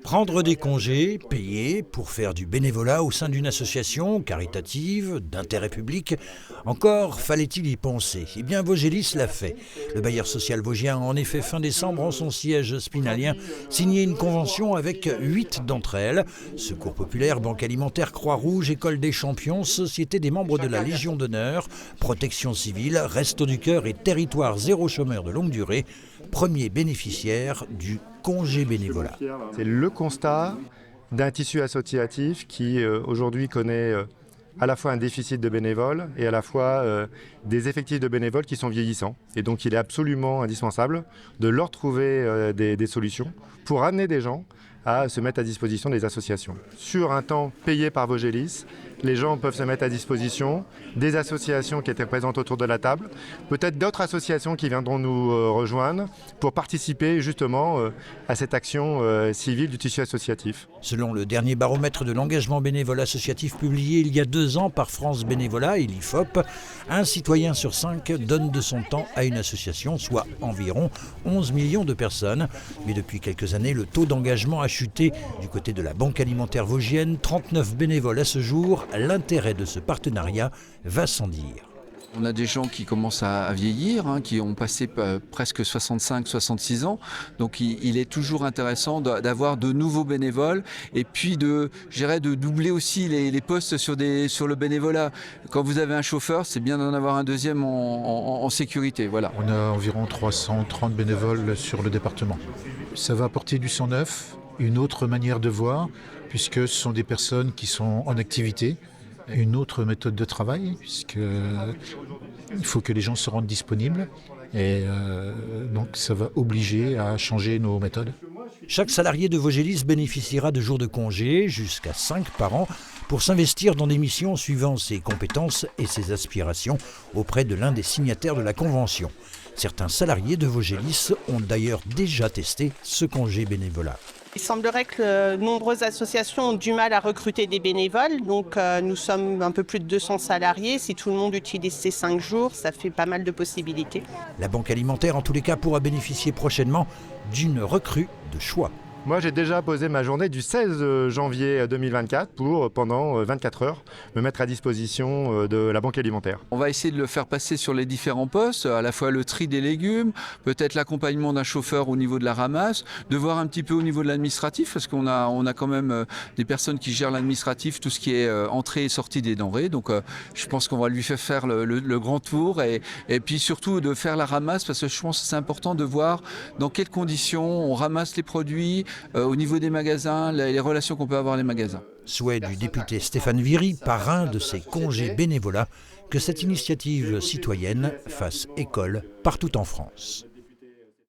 Prendre des congés payés pour faire du bénévolat au sein d'une association caritative, d'intérêt public, encore fallait-il y penser. Eh bien, Vogelis l'a fait. Le bailleur social vosgien a en effet fin décembre en son siège spinalien signé une convention avec 8 d'entre elles. Secours populaire, Banque alimentaire, Croix-Rouge, École des champions, Société des membres de la Légion d'honneur, Protection civile, Restos du cœur et Territoire zéro chômeur de longue durée, premier bénéficiaire du congé bénévolat. C'est le constat d'un tissu associatif qui aujourd'hui connaît à la fois un déficit de bénévoles et à la fois des effectifs de bénévoles qui sont vieillissants. Et donc il est absolument indispensable de leur trouver des solutions pour amener des gens à se mettre à disposition des associations. Sur un temps payé par Vogelis, les gens peuvent se mettre à disposition des associations qui étaient présentes autour de la table, peut-être d'autres associations qui viendront nous rejoindre pour participer justement à cette action civile du tissu associatif. Selon le dernier baromètre de l'engagement bénévole associatif publié il y a 2 ans par France Bénévolat et l'IFOP, un citoyen sur 5 donne de son temps à une association, soit environ 11 millions de personnes. Mais depuis quelques années, le taux d'engagement a chuté. Du côté de la Banque alimentaire vosgienne, 39 bénévoles à ce jour. L'intérêt de ce partenariat va sans dire. On a des gens qui commencent à vieillir, qui ont passé presque 65-66 ans. Donc il est toujours intéressant d'avoir de nouveaux bénévoles et puis de doubler aussi les postes sur le bénévolat. Quand vous avez un chauffeur, c'est bien d'en avoir un deuxième en sécurité. Voilà. On a environ 330 bénévoles sur le département. Ça va apporter du sang neuf, une autre manière de voir, puisque ce sont des personnes qui sont en activité. Une autre méthode de travail, puisqu'il faut que les gens se rendent disponibles et donc ça va obliger à changer nos méthodes. Chaque salarié de Vogelis bénéficiera de jours de congé, jusqu'à 5 par an, pour s'investir dans des missions suivant ses compétences et ses aspirations auprès de l'un des signataires de la Convention. Certains salariés de Vogelis ont d'ailleurs déjà testé ce congé bénévolat. Il semblerait que nombreuses associations ont du mal à recruter des bénévoles, donc nous sommes un peu plus de 200 salariés. Si tout le monde utilise ces 5 jours, ça fait pas mal de possibilités. La Banque alimentaire, en tous les cas, pourra bénéficier prochainement d'une recrue de choix. Moi, j'ai déjà posé ma journée du 16 janvier 2024 pour, pendant 24 heures, me mettre à disposition de la Banque alimentaire. On va essayer de le faire passer sur les différents postes, à la fois le tri des légumes, peut-être l'accompagnement d'un chauffeur au niveau de la ramasse, de voir un petit peu au niveau de l'administratif, parce qu'on a quand même des personnes qui gèrent l'administratif, tout ce qui est entrée et sortie des denrées. Donc je pense qu'on va lui faire le grand tour et puis surtout de faire la ramasse, parce que je pense que c'est important de voir dans quelles conditions on ramasse les produits, au niveau des magasins, les relations qu'on peut avoir avec les magasins. Souhait du député Stéphane Viry, parrain de ces congés bénévolats, que cette initiative citoyenne fasse école partout en France.